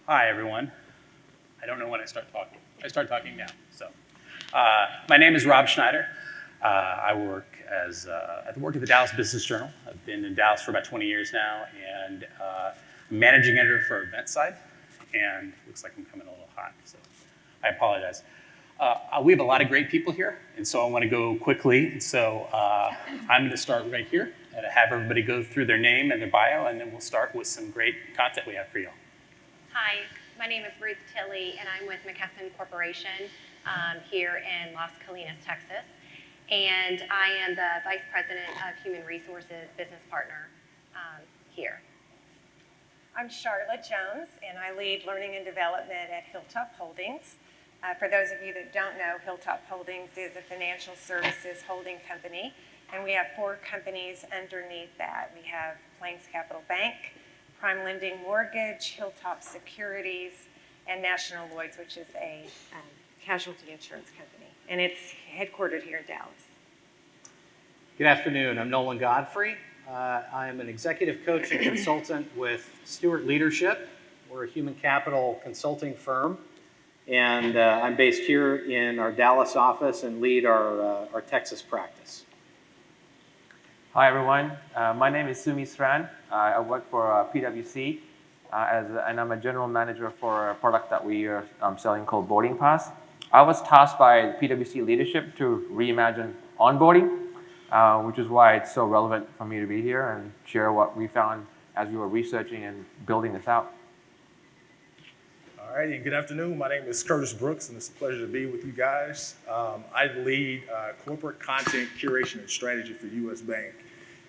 Hi, everyone. I don't know when I start talking. I start talking now. My name is Rob Schneider. I work at the Dallas Business Journal. I've been in Dallas for about 20 years now, and I'm managing editor for EventSide. And looks like I'm coming a little hot, so I apologize. We have a lot of great people here, and so I want to go quickly. I'm going to start right here and have everybody go through their name and their bio, and then we'll start with some great content we have for you all. Hi, my name is Ruth Tilley, and I'm with McKesson Corporation here in Las Colinas, Texas. And I am the Vice President of Human Resources Business Partner here. I'm Charlotte Jones, and I lead Learning and Development at Hilltop Holdings. For those of you that don't know, Hilltop Holdings is a financial services holding company, and we have 4 companies underneath that. We have Plains Capital Bank, Prime Lending Mortgage, Hilltop Securities, and National Lloyds, which is a casualty insurance company. And it's headquartered here in Dallas. Good afternoon. I'm Nolan Godfrey. I'm an executive coach and consultant with Stewart Leadership. We're a human capital consulting firm. And I'm based here in our Dallas office and lead our Texas practice. Hi everyone, my name is Sumi Sran. I work for PwC and I'm a general manager for a product that we are selling called Boarding Pass. I was tasked by PwC leadership to reimagine onboarding, which is why it's so relevant for me to be here and share what we found as we were researching and building this out. All righty, good afternoon. My name is Curtis Brooks, and it's a pleasure to be with you guys. I lead corporate content curation and strategy for U.S. Bank.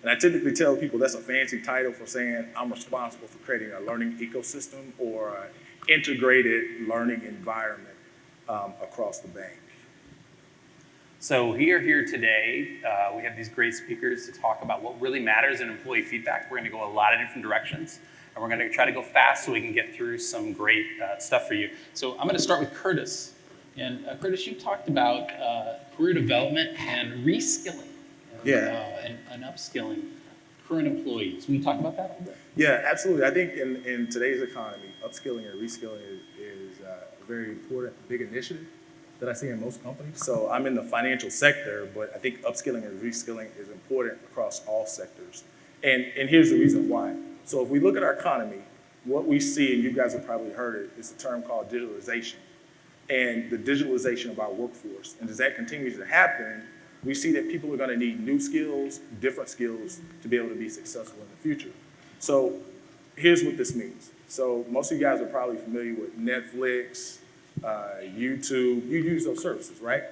And I typically tell people that's a fancy title for saying I'm responsible for creating a learning ecosystem or an integrated learning environment across the bank. So here today, we have these great speakers to talk about what really matters in employee feedback. We're going to go a lot of different directions, and we're going to try to go fast so we can get through some great stuff for you. So I'm going to start with Curtis. And Curtis, you talked about career development and reskilling. And upskilling current employees. Can you talk about that a little bit? Yeah, absolutely. I think in today's economy, upskilling and reskilling is a very important, big initiative that I see in most companies. So I'm in the financial sector, but I think upskilling and reskilling is important across all sectors. And here's the reason why. So if we look at our economy, what we see, and you guys have probably heard it, is a term called digitalization. And the digitalization of our workforce. And as that continues to happen, we see that people are going to need new skills, different skills to be able to be successful in the future. So here's what this means. So most of you guys are probably familiar with Netflix, YouTube. You use those services, right?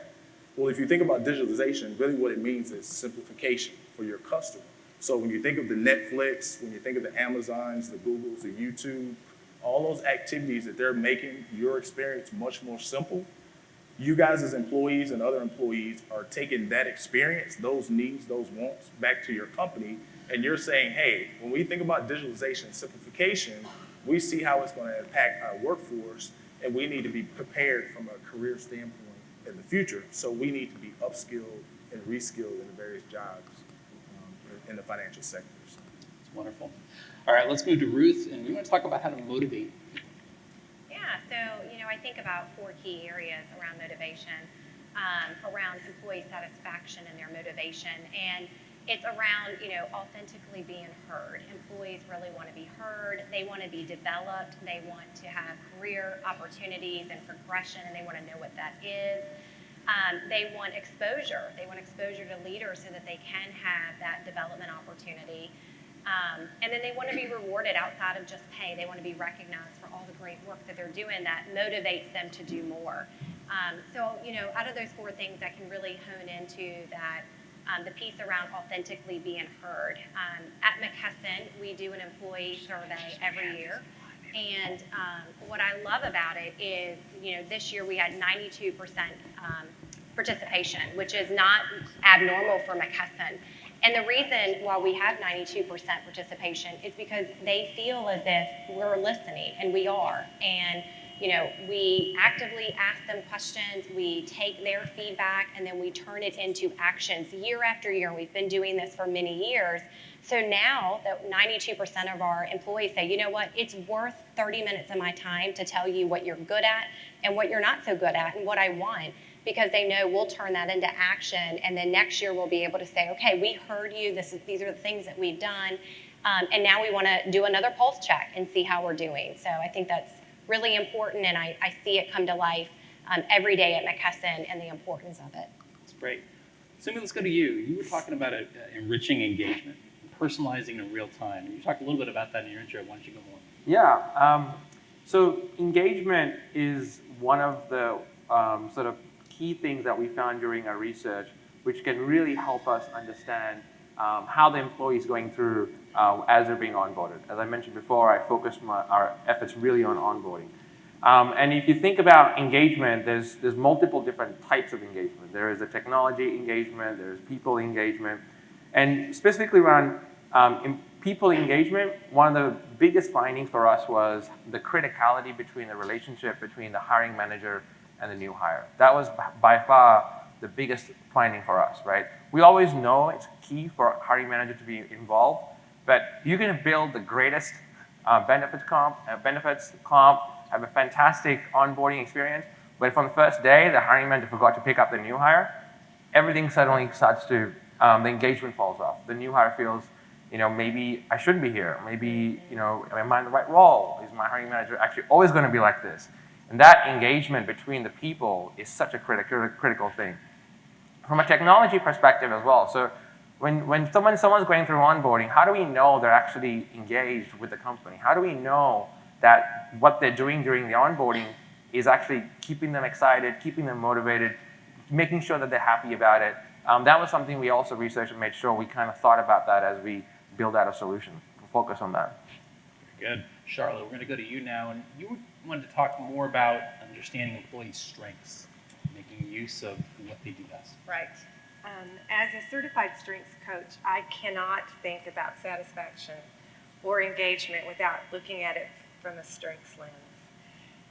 Well, if you think about digitalization, really what it means is simplification for your customer. So when you think of the Netflix, when you think of the Amazons, the Googles, the YouTube, all those activities that they're making your experience much more simple, you guys as employees and other employees are taking that experience, those needs, those wants back to your company, and you're saying, hey, when we think about digitalization and simplification, we see how it's going to impact our workforce, and we need to be prepared from a career standpoint in the future. So we need to be upskilled and reskilled in the various jobs in the financial sectors. That's wonderful. All right, let's move to Ruth, and we want to talk about how to motivate. Yeah, so I think about 4 key areas around motivation, around employee satisfaction and their motivation, and it's around authentically being heard. Employees really want to be heard. They want to be developed. They want to have career opportunities and progression, and they want to know what that is. They want exposure. They want exposure to leaders so that they can have that development opportunity. And then they want to be rewarded outside of just pay. They want to be recognized for all the great work that they're doing that motivates them to do more. Out of those 4 things, I can really hone into that, the piece around authentically being heard. At McKesson, we do an employee survey every year. And what I love about it is, this year we had 92% participation, which is not abnormal for McKesson. And the reason why we have 92% participation is because they feel as if we're listening, and we are. And we actively ask them questions, we take their feedback, and then we turn it into actions year after year. We've been doing this for many years So now that 92% of our employees say, you know what, it's worth 30 minutes of my time to tell you what you're good at and what you're not so good at and what I want, because they know we'll turn that into action, and then next year we'll be able to say, okay, we heard you, these are the things that we've done, and now we want to do another pulse check and see how we're doing. So I think that's really important, and I see it come to life every day at McKesson and the importance of it. That's great. Sumi, let's go to you. You were talking about enriching engagement, personalizing in real time. And you talked a little bit about that in your intro. Why don't you go more? Yeah. So engagement is one of the sort of key things that we found during our research, which can really help us understand how the employee is going through as they're being onboarded. As I mentioned before, I focused our efforts really on onboarding. And if you think about engagement, there's multiple different types of engagement. There is a technology engagement, there's people engagement, and specifically around people engagement, one of the biggest findings for us was the criticality between the relationship between the hiring manager and the new hire. That was by far the biggest finding for us, right? We always know it's key for a hiring manager to be involved, but you're going to build the greatest benefits comp, have a fantastic onboarding experience, but if on the first day the hiring manager forgot to pick up the new hire, everything suddenly starts to, the engagement falls off. The new hire feels, maybe I shouldn't be here. Maybe, am I in the right role? Is my hiring manager actually always going to be like this? And that engagement between the people is such a critical thing. From a technology perspective as well, so when someone's going through onboarding, how do we know they're actually engaged with the company? How do we know that what they're doing during the onboarding is actually keeping them excited, keeping them motivated, making sure that they're happy about it? That was something we also researched and made sure we kind of thought about that as we build out a solution. We'll focus on that. Good. Charlotte, we're going to go to you now, and you wanted to talk more about understanding employee strengths, making use of what they do best. Right. As a certified strengths coach, I cannot think about satisfaction or engagement without looking at it from a strengths lens.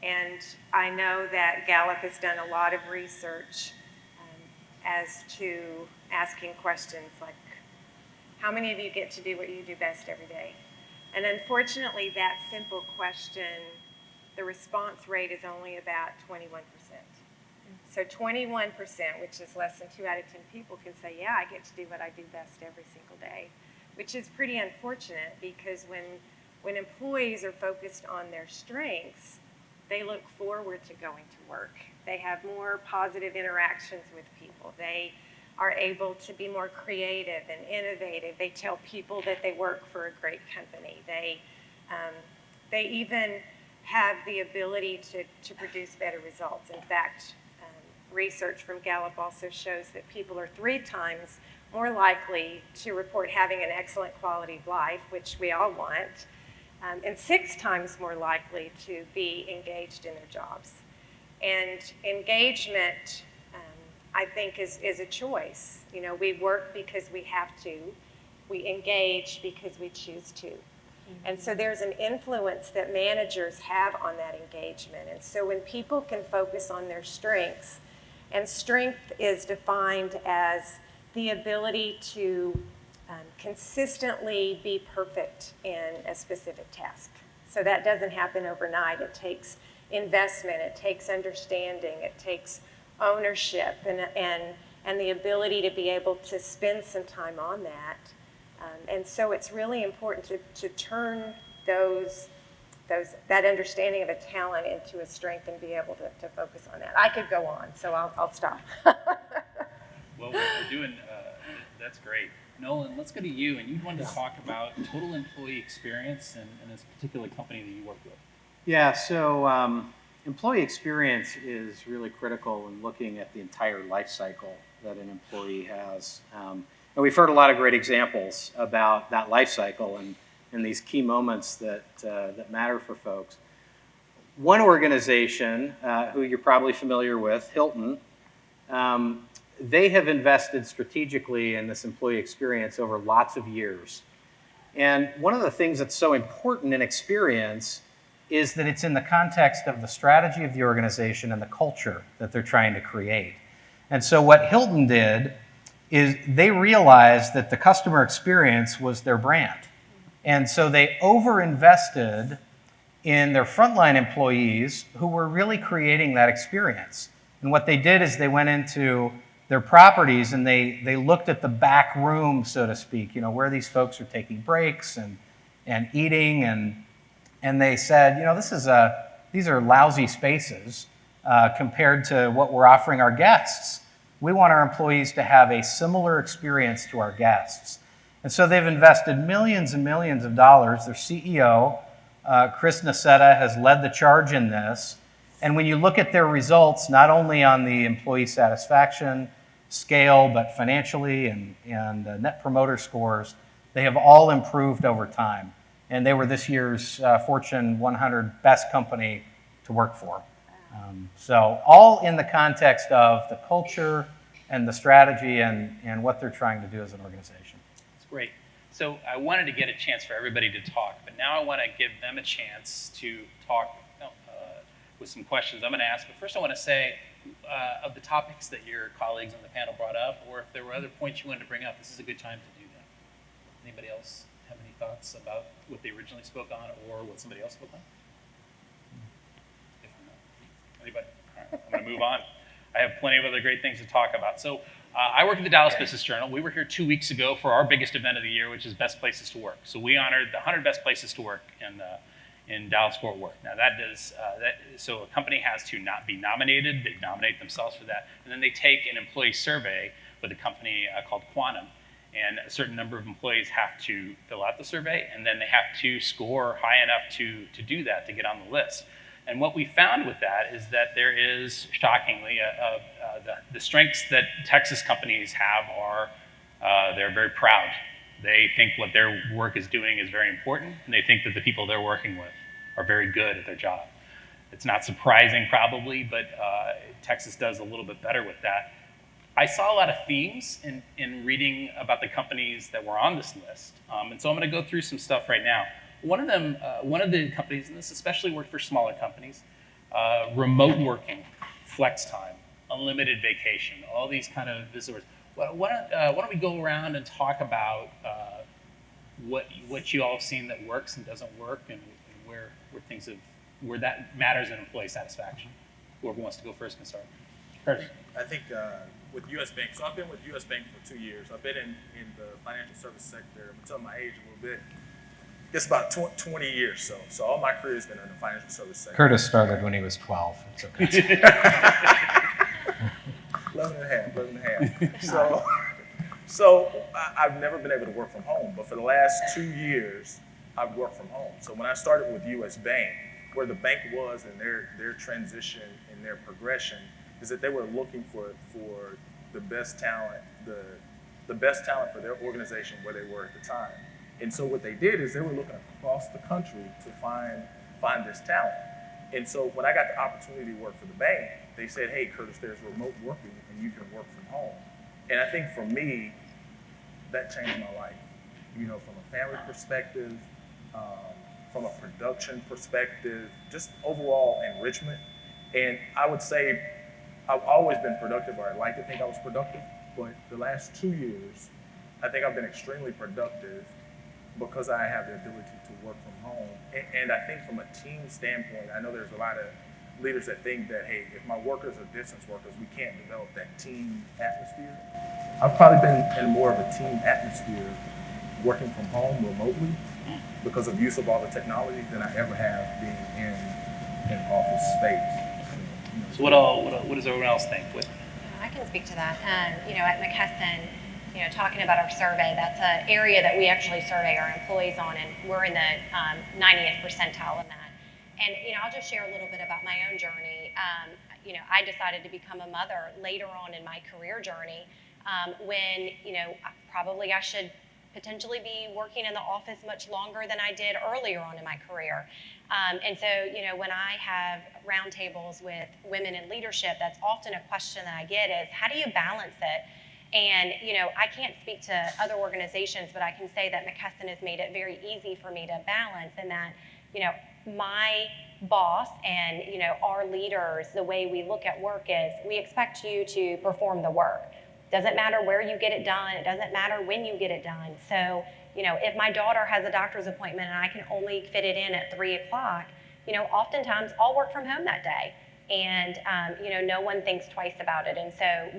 And I know that Gallup has done a lot of research as to asking questions like, how many of you get to do what you do best every day? And unfortunately, that simple question, the response rate is only about 21%. So 21%, which is less than 2 out of 10 people, can say, yeah, I get to do what I do best every single day, which is pretty unfortunate, because when employees are focused on their strengths, they look forward to going to work. They have more positive interactions with people. They are able to be more creative and innovative. They tell people that they work for a great company. They even have the ability to produce better results. In fact, research from Gallup also shows that people are 3 times more likely to report having an excellent quality of life, which we all want, and 6 times more likely to be engaged in their jobs. And engagement, I think, is a choice. We work because we have to. We engage because we choose to. And so there's an influence that managers have on that engagement. And so when people can focus on their strengths, and strength is defined as the ability to consistently be perfect in a specific task. So that doesn't happen overnight. It takes investment, it takes understanding, it takes ownership, and the ability to be able to spend some time on that. And so it's really important to turn that understanding of a talent into a strength and be able to focus on that. I could go on, so I'll stop. Well, we're doing, that's great. Nolan, let's go to you, and you wanted to talk about total employee experience in this particular company that you work with. Yeah, so employee experience is really critical in looking at the entire life cycle that an employee has. And we've heard a lot of great examples about that life cycle and these key moments that matter for folks. One organization who you're probably familiar with, Hilton, they have invested strategically in this employee experience over lots of years. And one of the things that's so important in experience is that it's in the context of the strategy of the organization and the culture that they're trying to create. And so what Hilton did is they realized that the customer experience was their brand. And so they overinvested in their frontline employees who were really creating that experience. And what they did is they went into their properties and they looked at the back room, so to speak, where these folks are taking breaks and eating, and they said, these are lousy spaces compared to what we're offering our guests. We want our employees to have a similar experience to our guests. And so they've invested millions and millions of dollars. Their CEO, Chris Nassetta, has led the charge in this. And when you look at their results, not only on the employee satisfaction scale, but financially and net promoter scores, they have all improved over time. And they were this year's Fortune 100 best company to work for. So all in the context of the culture and the strategy and what they're trying to do as an organization. That's great. So I wanted to get a chance for everybody to talk, but now I want to give them a chance to talk with some questions I'm going to ask. But first I want to say, of the topics that your colleagues on the panel brought up, or if there were other points you wanted to bring up, this is a good time to do that. Anybody else have any thoughts about what they originally spoke on or what somebody else spoke on? Anybody? All right, I'm going to move on. I have plenty of other great things to talk about. So I work at the Dallas Business Journal. We were here 2 weeks ago for our biggest event of the year, which is Best Places to Work. So we honored the 100 best places to work in Dallas-Fort Worth. Now so a company has to not be nominated. They nominate themselves for that. And then they take an employee survey with a company called Quantum. And a certain number of employees have to fill out the survey, and then they have to score high enough to do that, to get on the list. And what we found with that is that there is, shockingly, the strengths that Texas companies have are they're very proud. They think what their work is doing is very important, and they think that the people they're working with are very good at their job. It's not surprising, probably, but Texas does a little bit better with that. I saw a lot of themes in reading about the companies that were on this list, and so I'm going to go through some stuff right now. One of the companies, and this especially worked for smaller companies, remote working, flex time, unlimited vacation, all these kind of visitors. Why don't we go around and talk about what you all have seen that works and doesn't work, and where that matters in employee satisfaction. Whoever wants to go first can start. Curtis. I think with U.S. Bank, so I've been with U.S. Bank for 2 years. I've been in the financial service sector, I'm telling my age a little bit, it's about 20 years. So all my career has been in the financial service sector. Curtis started when he was 12. It's okay. 11 and a half. So I've never been able to work from home, but for the last 2 years, I've worked from home. So when I started with U.S. Bank, where the bank was in their transition and their progression, is that they were looking for the best talent, the best talent for their organization where they were at the time. And so what they did is they were looking across the country to find this talent. And so when I got the opportunity to work for the bank, they said, hey, Curtis, there's remote working and you can work from home. And I think for me, that changed my life. From a family perspective, from a production perspective, just overall enrichment. And I would say I've always been productive, or I like to think I was productive, but the last 2 years, I think I've been extremely productive because I have the ability to work from home. And I think from a team standpoint, I know there's a lot of leaders that think that, hey, if my workers are distance workers, we can't develop that team atmosphere. I've probably been in more of a team atmosphere working from home remotely because of use of all the technology than I ever have being in office space. So what does everyone else think? I can speak to that. At McKesson, talking about our survey, that's an area that we actually survey our employees on, and we're in the 90th percentile in that. And I'll just share a little bit about my own journey. I decided to become a mother later on in my career journey, when probably I should potentially be working in the office much longer than I did earlier on in my career. And so, when I have roundtables with women in leadership, that's often a question that I get is, how do you balance it? And, I can't speak to other organizations, but I can say that McKesson has made it very easy for me to balance, and that, my boss and, our leaders, the way we look at work is we expect you to perform the work. Doesn't matter where you get it done. It doesn't matter when you get it done. So, if my daughter has a doctor's appointment and I can only fit it in at 3 o'clock, oftentimes I'll work from home that day. And, no one thinks twice about it. And so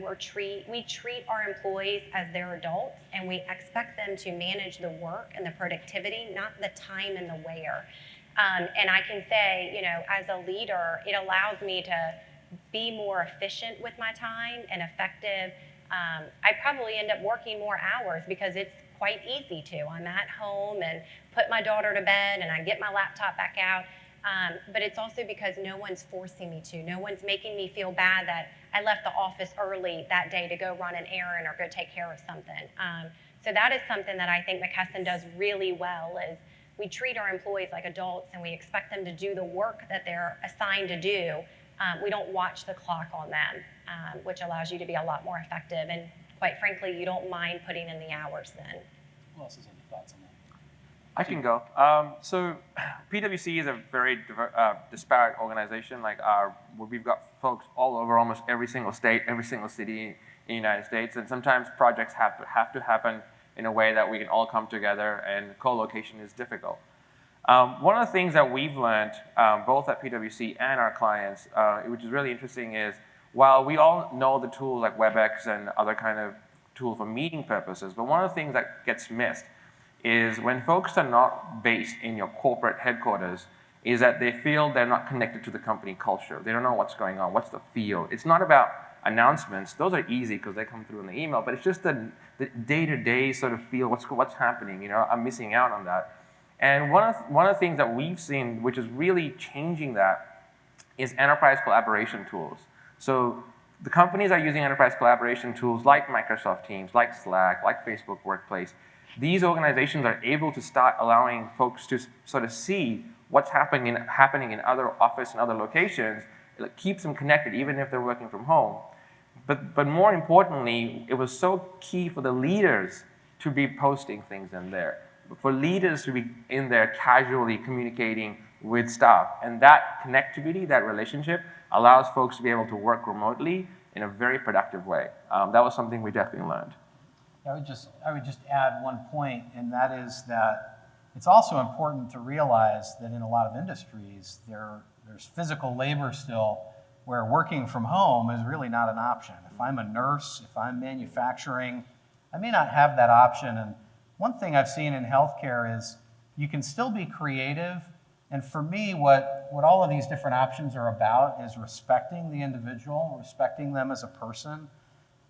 we treat our employees as their adults, and we expect them to manage the work and the productivity, not the time and the where. And I can say, as a leader, it allows me to be more efficient with my time and effective. I probably end up working more hours because it's quite easy to. I'm at home and put my daughter to bed and I get my laptop back out. But it's also because no one's forcing me to. No one's making me feel bad that I left the office early that day to go run an errand or go take care of something. So that is something that I think McKesson does really well is we treat our employees like adults and we expect them to do the work that they're assigned to do. We don't watch the clock on them, which allows you to be a lot more effective. And quite frankly, you don't mind putting in the hours then. Who else has any thoughts on that? I can go. So PwC is a very disparate organization. We've got folks all over almost every single state, every single city in the United States, and sometimes projects have to happen in a way that we can all come together, and co-location is difficult. One of the things that we've learned, both at PwC and our clients, which is really interesting, is while we all know the tools like WebEx and other kind of tools for meeting purposes, but one of the things that gets missed is when folks are not based in your corporate headquarters, is that they feel they're not connected to the company culture. They don't know what's going on, what's the feel. It's not about announcements. Those are easy because they come through in the email, but it's just the day-to-day sort of feel, what's happening, I'm missing out on that. And one of the things that we've seen, which is really changing that, is enterprise collaboration tools. So the companies are using enterprise collaboration tools like Microsoft Teams, like Slack, like Facebook Workplace. These organizations are able to start allowing folks to sort of see what's happening in other office and other locations. It keeps them connected even if they're working from home. But more importantly, it was so key for the leaders to be posting things in there, for leaders to be in there casually communicating with staff. And that connectivity, that relationship, allows folks to be able to work remotely in a very productive way. That was something we definitely learned. I would just add one point, and that is that it's also important to realize that in a lot of industries, there's physical labor still where working from home is really not an option. If I'm a nurse, if I'm manufacturing, I may not have that option. And one thing I've seen in healthcare is you can still be creative. And for me, what all of these different options are about is respecting the individual, respecting them as a person.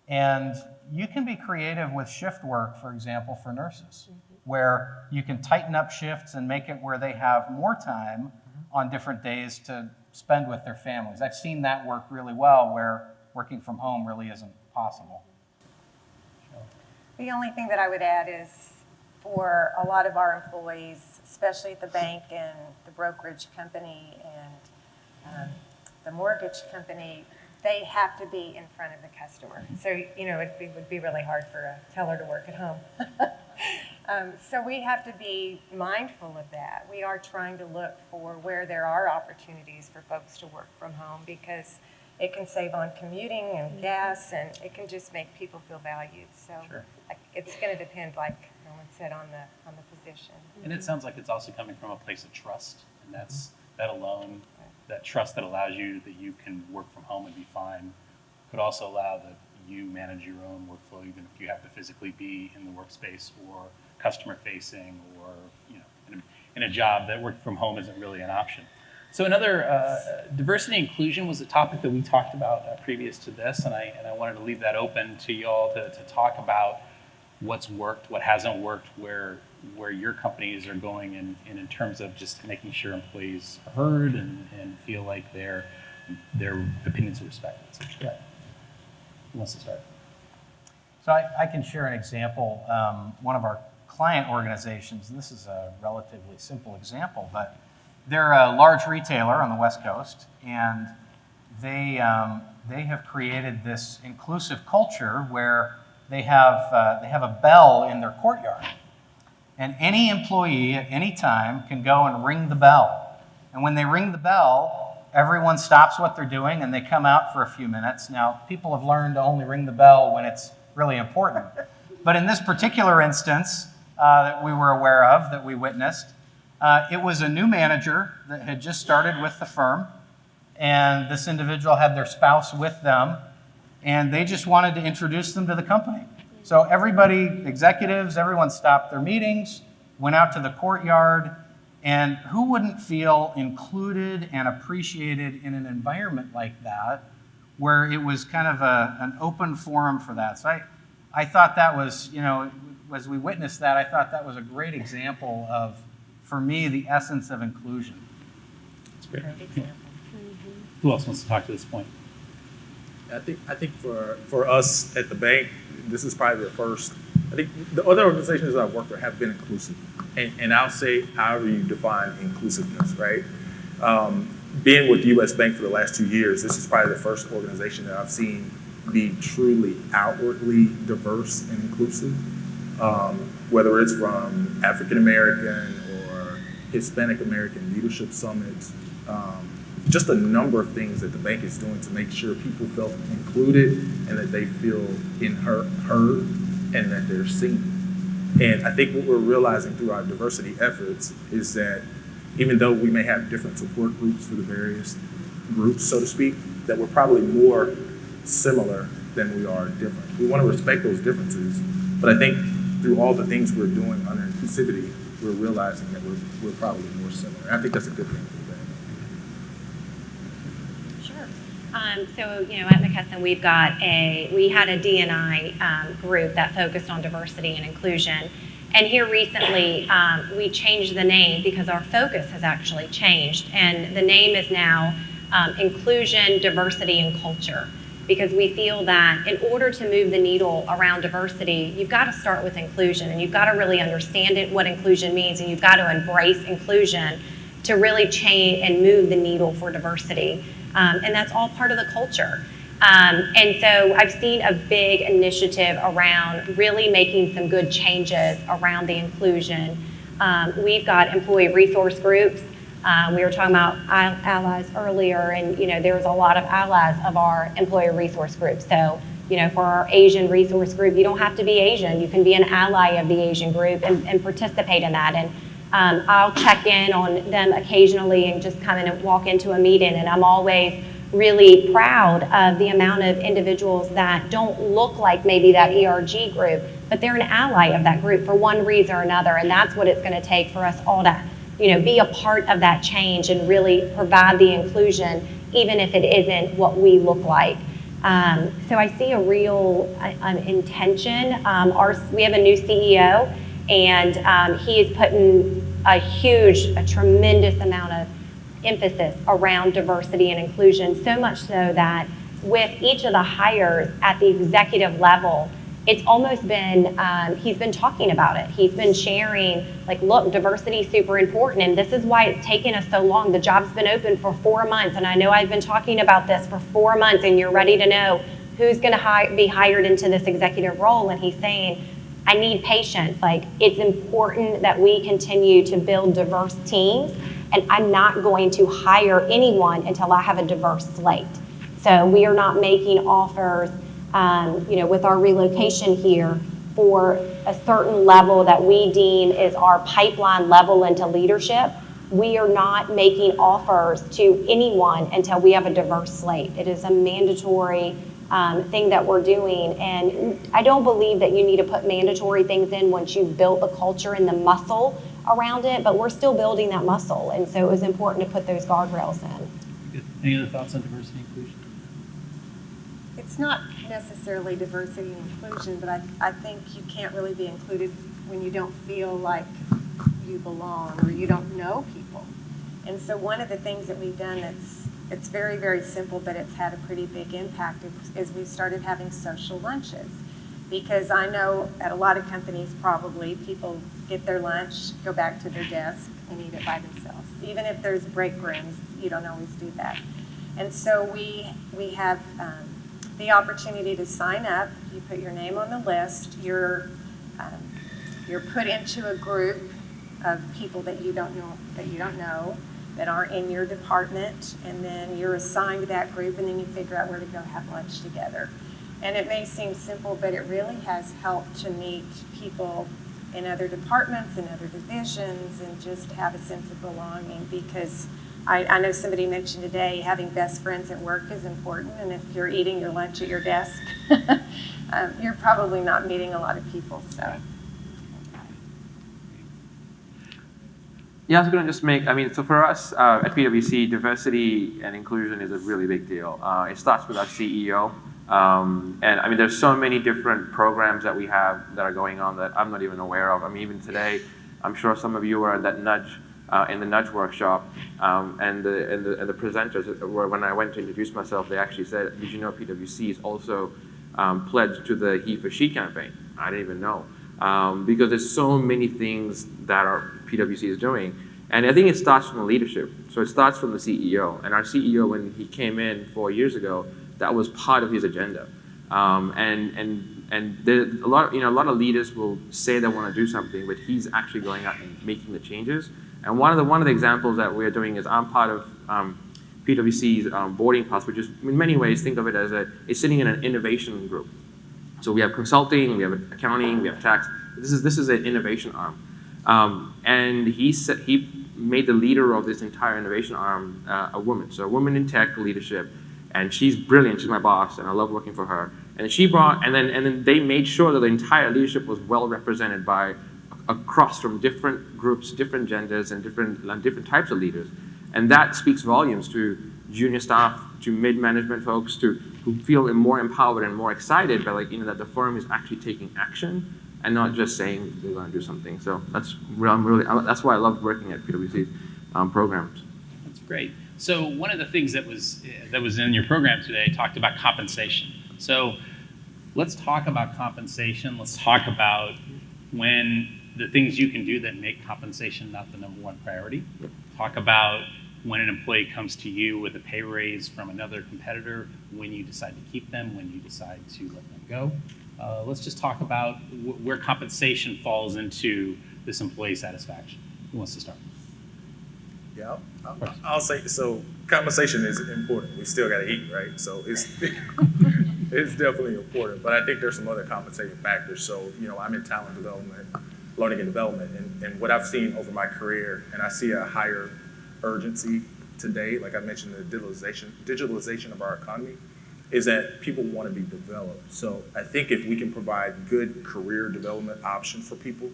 And you can be creative with shift work, for example, for nurses, where you can tighten up shifts and make it where they have more time on different days to spend with their families. I've seen that work really well where working from home really isn't possible. The only thing that I would add is for a lot of our employees, especially at the bank and the brokerage company and the mortgage company, they have to be in front of the customer. So, it would be really hard for a teller to work at home. So we have to be mindful of that. We are trying to look for where there are opportunities for folks to work from home because it can save on commuting and gas, and it can just make people feel valued. So Sure. It's going to depend, like Norman said, on the position. And it sounds like it's also coming from a place of trust, and that alone, that trust that allows you that you can work from home and be fine, could also allow that you manage your own workflow, even if you have to physically be in the workspace or customer facing, or in a job that work from home isn't really an option. So another diversity and inclusion was a topic that we talked about previous to this, and I wanted to leave that open to y'all to talk about what's worked, what hasn't worked, where your companies are going in terms of just making sure employees are heard and feel like their opinions are respected. So, yeah. Who wants to start? So I can share an example. One of our client organizations, and this is a relatively simple example, but they're a large retailer on the West Coast, and they have created this inclusive culture where they have a bell in their courtyard. And any employee at any time can go and ring the bell. And when they ring the bell, everyone stops what they're doing and they come out for a few minutes. Now, people have learned to only ring the bell when it's really important. But in this particular instance that we were aware of, that we witnessed, it was a new manager that had just started with the firm, and this individual had their spouse with them, and they just wanted to introduce them to the company. So everybody, executives, everyone stopped their meetings, went out to the courtyard, and who wouldn't feel included and appreciated in an environment like that, where it was kind of an open forum for that. So I thought that was, as we witnessed that, I thought that was a great example of, for me, the essence of inclusion. That's great. Who else wants to talk to this point? I think for us at the bank, this is probably the first. I think the other organizations that I've worked for have been inclusive, and I'll say however you define inclusiveness, right? Being with U.S. Bank for the last 2 years, this is probably the first organization that I've seen be truly outwardly diverse and inclusive, whether it's from African American or Hispanic American leadership summits. Just a number of things that the bank is doing to make sure people feel included and that they feel heard and that they're seen. And I think what we're realizing through our diversity efforts is that even though we may have different support groups for the various groups, so to speak, that we're probably more similar than we are different. We want to respect those differences, but I think through all the things we're doing under inclusivity, we're realizing that we're probably more similar. And I think that's a good thing for the bank. So, at McKesson, we had a D&I group that focused on diversity and inclusion. And here recently, we changed the name because our focus has actually changed. And the name is now Inclusion, Diversity, and Culture. Because we feel that in order to move the needle around diversity, you've got to start with inclusion. And you've got to really understand what inclusion means. And you've got to embrace inclusion to really change and move the needle for diversity. And that's all part of the culture. And so I've seen a big initiative around really making some good changes around the inclusion. We've got employee resource groups. We were talking about allies earlier, and there's a lot of allies of our employee resource group. So, for our Asian resource group, you don't have to be Asian. You can be an ally of the Asian group and participate in that. And I'll check in on them occasionally and just come in and walk into a meeting, and I'm always really proud of the amount of individuals that don't look like maybe that ERG group, but they're an ally of that group for one reason or another, and that's what it's going to take for us all to be a part of that change and really provide the inclusion, even if it isn't what we look like. So I see a real intention. We have a new CEO, and he is putting a tremendous amount of emphasis around diversity and inclusion, so much so that with each of the hires at the executive level, it's almost been, he's been talking about it. He's been sharing, look, diversity is super important, and this is why it's taken us so long. The job's been open for 4 months, and I know I've been talking about this for 4 months, and you're ready to know who's going to be hired into this executive role. And he's saying, I need patience. It's important that we continue to build diverse teams, and I'm not going to hire anyone until I have a diverse slate. So we are not making offers, with our relocation here for a certain level that we deem is our pipeline level into leadership. We are not making offers to anyone until we have a diverse slate. It is a mandatory thing that we're doing, and I don't believe that you need to put mandatory things in once you've built the culture and the muscle around it, but we're still building that muscle, and so it was important to put those guardrails in. Good. Any other thoughts on diversity and inclusion? It's not necessarily diversity and inclusion, but I think you can't really be included when you don't feel like you belong or you don't know people. And so one of the things that we've done it's very, very simple, but it's had a pretty big impact, is we've started having social lunches. Because I know at a lot of companies probably people get their lunch, go back to their desk, and eat it by themselves. Even if there's break rooms, you don't always do that. And so we have the opportunity to sign up. You put your name on the list. You're put into a group of people that you don't know that aren't in your department, and then you're assigned to that group, and then you figure out where to go have lunch together. And it may seem simple, but it really has helped to meet people in other departments and other divisions and just have a sense of belonging, because I know somebody mentioned today having best friends at work is important, and if you're eating your lunch at your desk, you're probably not meeting a lot of people. So. Yeah, I was going to just make, I mean, so for us at PwC, diversity and inclusion is a really big deal. It starts with our CEO. And I mean, there's so many different programs that we have that are going on that I'm not even aware of. I mean, even today, I'm sure some of you were at that nudge, in the nudge workshop, and the presenters, when I went to introduce myself, they actually said, did you know PwC is also pledged to the He for She campaign? I didn't even know. Because there's so many things that our PwC is doing. And I think it starts from the leadership. So it starts from the CEO. And our CEO, when he came in 4 years ago, that was part of his agenda. And there, a lot of leaders will say they want to do something, but he's actually going out and making the changes. And one of the examples that we're doing is I'm part of PwC's boarding pass, which is in many ways, think of it as it's sitting in an innovation group. So we have consulting, we have accounting, we have tax. This is an innovation arm. And he made the leader of this entire innovation arm a woman. So a woman in tech leadership. And she's brilliant. She's my boss, and I love working for her. And then they made sure that the entire leadership was well represented by across from different groups, different genders, and different types of leaders. And that speaks volumes to junior staff, to mid-management folks, who feel more empowered and more excited by that the firm is actually taking action and not just saying they're going to do something. So that's why I love working at PwC's programs. That's great. So one of the things that was in your program today talked about compensation. So let's talk about compensation. Let's talk about when the things you can do that make compensation not the number one priority. Talk about when an employee comes to you with a pay raise from another competitor, when you decide to keep them, when you decide to let them go. Let's just talk about where compensation falls into this employee satisfaction. Who wants to start? Yeah, I'll say, so compensation is important. We still got to eat, right? So it's it's definitely important. But I think there's some other compensating factors. So, I'm in talent development, learning and development. And what I've seen over my career, and I see a higher urgency today, like I mentioned, the digitalization of our economy, is that people want to be developed. So I think if we can provide good career development options for people,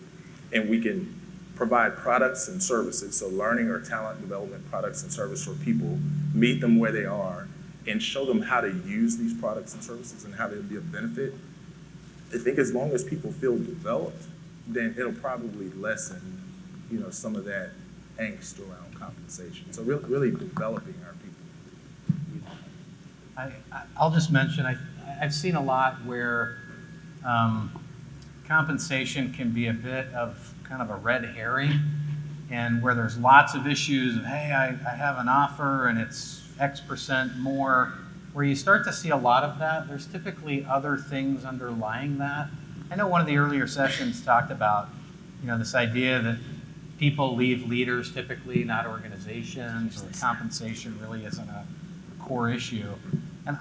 and we can provide products and services, so learning or talent development products and services for people, meet them where they are, and show them how to use these products and services and how they'll be a benefit. I think as long as people feel developed, then it'll probably lessen, some of that angst around compensation. So really developing our people. I'll just mention, I've seen a lot where compensation can be a bit of kind of a red herring, and where there's lots of issues of, hey, I have an offer and it's X% more. Where you start to see a lot of that, there's typically other things underlying that. I know one of the earlier sessions talked about, this idea that people leave leaders typically, not organizations, or compensation really isn't a core issue. And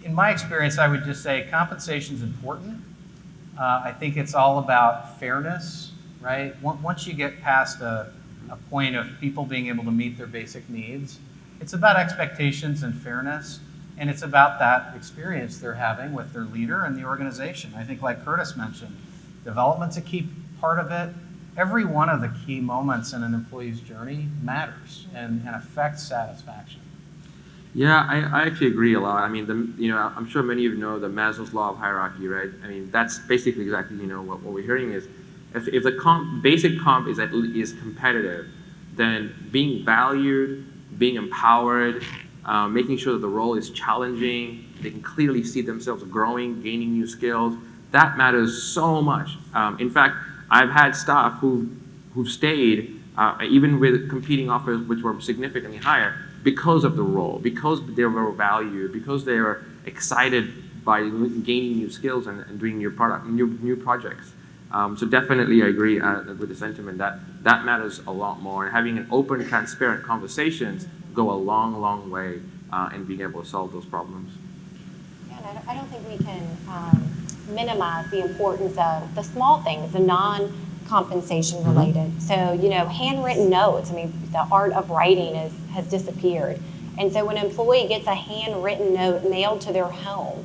in my experience, I would just say compensation is important. I think it's all about fairness, right? Once you get past a point of people being able to meet their basic needs, it's about expectations and fairness, and it's about that experience they're having with their leader and the organization. I think, like Curtis mentioned, development's a key part of it. Every one of the key moments in an employee's journey matters and affects satisfaction. Yeah, I actually agree a lot. I mean, I'm sure many of you know the Maslow's law of hierarchy, right? I mean, that's basically exactly, what we're hearing is, if the basic comp is competitive, then being valued, being empowered, making sure that the role is challenging, they can clearly see themselves growing, gaining new skills, that matters so much. In fact, I've had staff who've stayed, even with competing offers which were significantly higher, because of the role, because they were valued, because they were excited by gaining new skills and doing new projects. So definitely I agree with the sentiment that matters a lot more. And having an open, transparent conversations go a long, long way in being able to solve those problems. Yeah, and I don't think we can minimize the importance of the small things, the non-compensation related. So, you know, handwritten notes, I mean, the art of writing has disappeared. And so when an employee gets a handwritten note mailed to their home,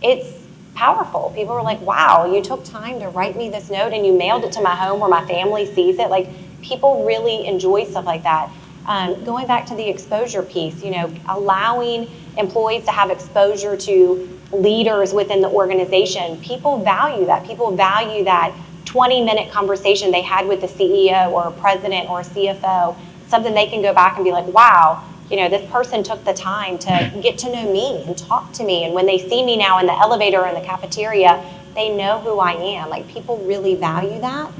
it's powerful. People are like, wow, you took time to write me this note and you mailed it to my home where my family sees it. Like, people really enjoy stuff like that. Going back to the exposure piece, you know, allowing employees to have exposure to leaders within the organization, people value that. People value that 20-minute conversation they had with the CEO or a president or a CFO, something they can go back and be like, wow, you know, this person took the time to get to know me and talk to me. And when they see me now in the elevator or in the cafeteria, they know who I am. Like, people really value that.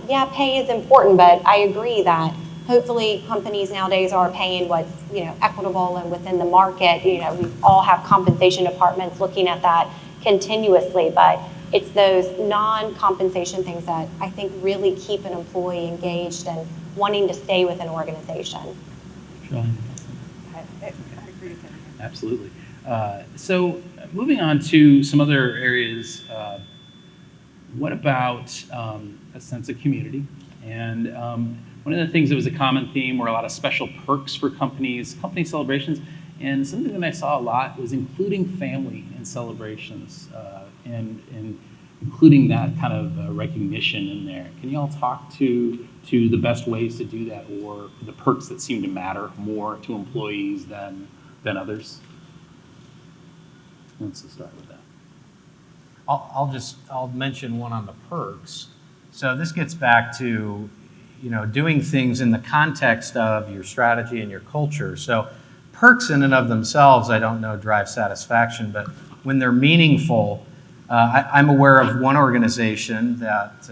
Yeah, pay is important, but I agree that hopefully companies nowadays are paying what's, you know, equitable and within the market. You know, we all have compensation departments looking at that continuously, but it's those non-compensation things that I think really keep an employee engaged and wanting to stay with an organization. Sean? I agree with him. Absolutely. So moving on to some other areas, what about a sense of community? And one of the things that was a common theme were a lot of special perks for companies, company celebrations, and something that I saw a lot was including family in celebrations and including that kind of recognition in there. Can you all talk to the best ways to do that, or the perks that seem to matter more to employees than others? Let's start with that. I'll mention one on the perks. So this gets back to, you know, doing things in the context of your strategy and your culture. So perks in and of themselves, I don't know, drive satisfaction, but when they're meaningful, I'm aware of one organization that,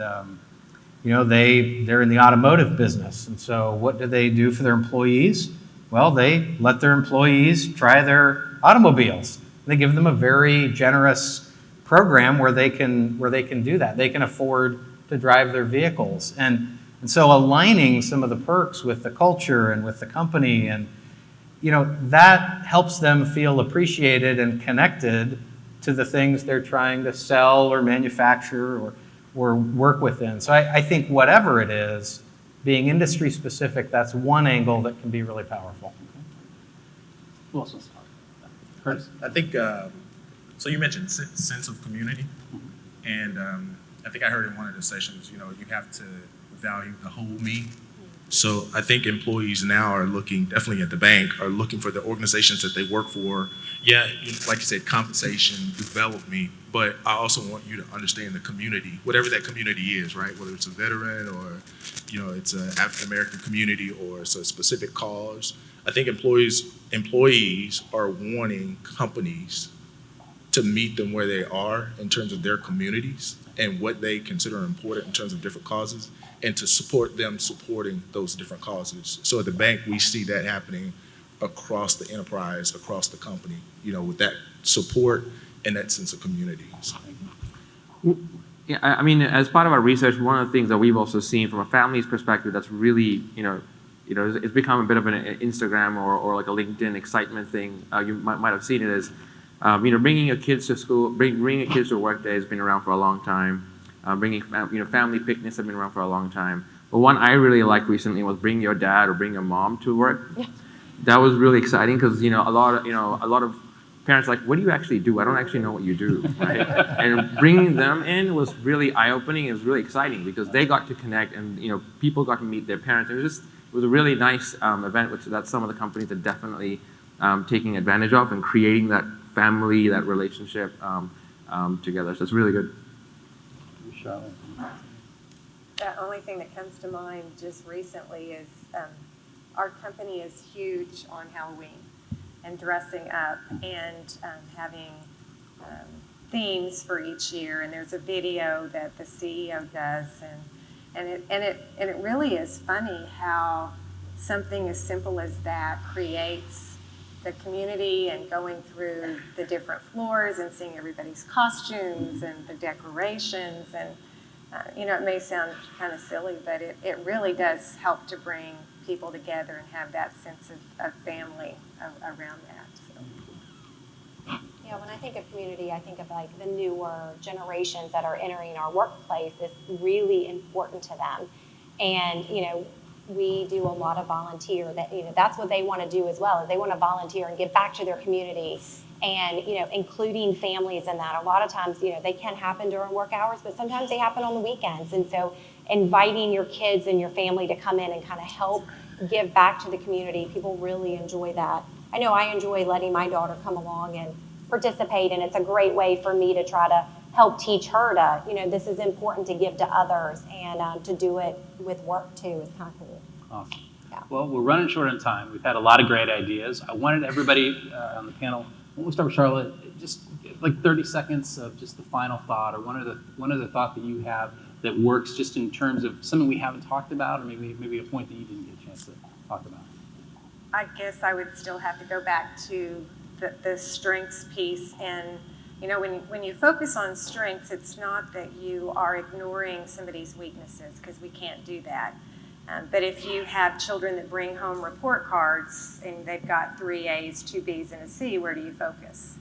you know, they're in the automotive business. And so what do they do for their employees? Well, they let their employees try their automobiles. They give them a very generous program where they can do that. They can afford to drive their vehicles. And so aligning some of the perks with the culture and with the company, and, you know, that helps them feel appreciated and connected to the things they're trying to sell or manufacture or work within. So I think whatever it is, being industry specific, that's one angle that can be really powerful. Who else wants to talk about that? Curtis? I think, so you mentioned sense of community, and I think I heard in one of the sessions, you know, you have to value the whole me. So I think employees now are looking, definitely at the bank, are looking for the organizations that they work for. Yeah, like you said, compensation, develop me, but I also want you to understand the community, whatever that community is, right? Whether it's a veteran or, you know, it's an African American community or it's a specific cause. I think employees are wanting companies to meet them where they are in terms of their communities and what they consider important in terms of different causes, and to support them supporting those different causes. So at the bank, we see that happening across the enterprise, across the company, you know, with that support and that sense of community. So. Yeah, I mean, as part of our research, one of the things that we've also seen from a family's perspective that's really, it's become a bit of an Instagram or like a LinkedIn excitement thing. You might have seen it as, bringing your kids to school, bringing your kids to work day has been around for a long time. Bringing family picnics have been around for a long time. But one I really liked recently was bring your dad or bring your mom to work. Yeah. That was really exciting because a lot of parents are like, what do you actually do? I don't actually know what you do. Right? And bringing them in was really eye-opening. It was really exciting because they got to connect, and people got to meet their parents. It was a really nice event, which that some of the companies are definitely taking advantage of and creating that family, that relationship together. So it's really good. Charlotte. The only thing that comes to mind just recently is our company is huge on Halloween and dressing up and having themes for each year. And there's a video that the CEO does, and it really is funny how something as simple as that creates the community, and going through the different floors and seeing everybody's costumes and the decorations. And, it may sound kind of silly, but it really does help to bring people together and have that sense of family around that. So. know, when I think of community, I think of like the newer generations that are entering our workplace. It's really important to them. And, you know, we do a lot of volunteer that, you know, that's what they want to do as well, is they want to volunteer and give back to their community. And, you know, including families in that. A lot of times, you know, they can happen during work hours, but sometimes they happen on the weekends. And so inviting your kids and your family to come in and kind of help give back to the community, people really enjoy that. I know I enjoy letting my daughter come along and participate, and it's a great way for me to try to help teach her to, you know, this is important to give to others, and to do it with work too is kind of cool. Awesome. Yeah. Well, we're running short on time. We've had a lot of great ideas. I wanted everybody on the panel, we'll start with Charlotte, just like 30 seconds of just the final thought, or one other thought that you have that works just in terms of something we haven't talked about, or maybe a point that you didn't get a chance to talk about. I guess I would still have to go back to the strengths piece. And, you know, when you focus on strengths, it's not that you are ignoring somebody's weaknesses, because we can't do that. But if you have children that bring home report cards and they've got 3 A's, 2 B's, and a C, where do you focus?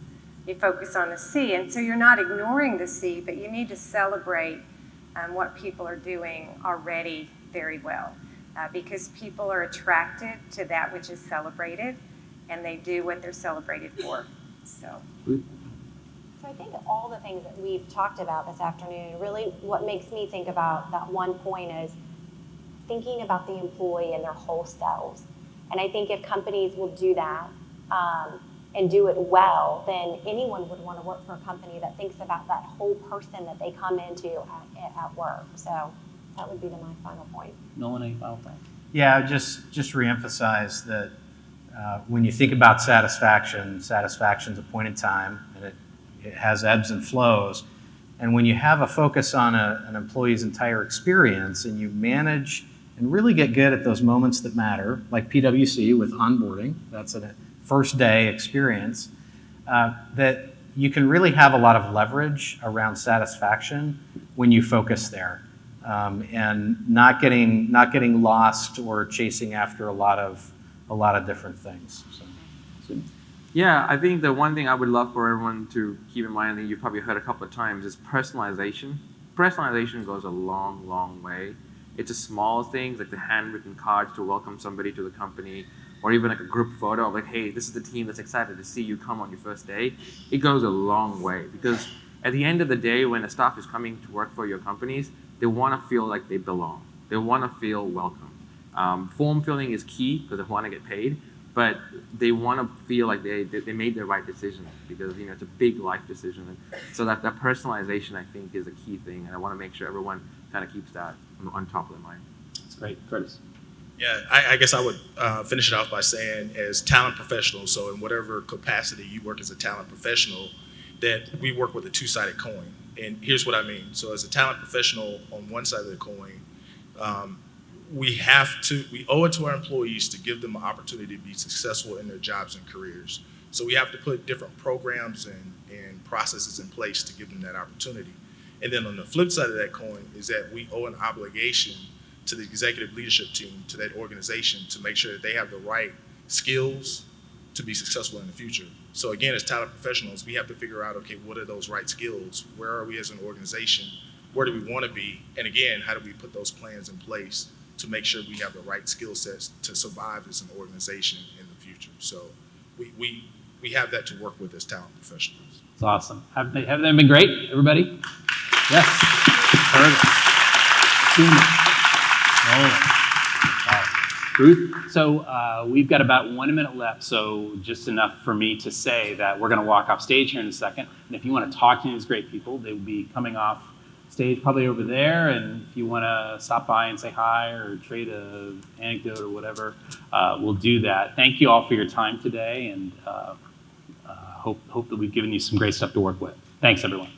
You focus on the C. And so you're not ignoring the C, but you need to celebrate what people are doing already very well. Because people are attracted to that which is celebrated, and they do what they're celebrated for. So So I think all the things that we've talked about this afternoon, really what makes me think about that one point is thinking about the employee and their whole selves. And I think if companies will do that and do it well, then anyone would want to work for a company that thinks about that whole person that they come into at work. So that would be my final point. Nolan, any final thoughts? Yeah, just reemphasize that when you think about satisfaction's a point in time, and it has ebbs and flows. And when you have a focus on an employee's entire experience, and you manage and really get good at those moments that matter, like PwC with onboarding, that's a first day experience, that you can really have a lot of leverage around satisfaction when you focus there. And not getting lost or chasing after a lot of different things. So. Yeah, I think the one thing I would love for everyone to keep in mind, and you've probably heard a couple of times, is personalization. Personalization goes a long, long way. It's a small things like the handwritten cards to welcome somebody to the company, or even like a group photo of like, hey, this is the team that's excited to see you come on your first day. It goes a long way, because at the end of the day, when a staff is coming to work for your companies, they want to feel like they belong. They want to feel welcome. Form filling is key because they want to get paid, but they want to feel like they made the right decision, because you know it's a big life decision. And so that personalization, I think, is a key thing, and I want to make sure everyone kind of keeps that on top of their mind. That's great. Curtis. Yeah, I guess I would finish it off by saying, as talent professionals, so in whatever capacity you work as a talent professional, that we work with a two-sided coin. And here's what I mean. So as a talent professional on one side of the coin, we owe it to our employees to give them an opportunity to be successful in their jobs and careers. So we have to put different programs and processes in place to give them that opportunity. And then on the flip side of that coin is that we owe an obligation to the executive leadership team, to that organization, to make sure that they have the right skills to be successful in the future. So again, as talent professionals, we have to figure out, okay, what are those right skills? Where are we as an organization? Where do we want to be? And again, how do we put those plans in place to make sure we have the right skill sets to survive as an organization in the future? So we have that to work with as talent professionals. It's awesome. Have they been great, everybody? Yes. Ruth, so we've got about 1 minute left, so just enough for me to say that we're going to walk off stage here in a second. And if you want to talk to these great people, they will be coming off stage probably over there. And if you want to stop by and say hi or trade an anecdote or whatever, we'll do that. Thank you all for your time today, and hope that we've given you some great stuff to work with. Thanks, everyone.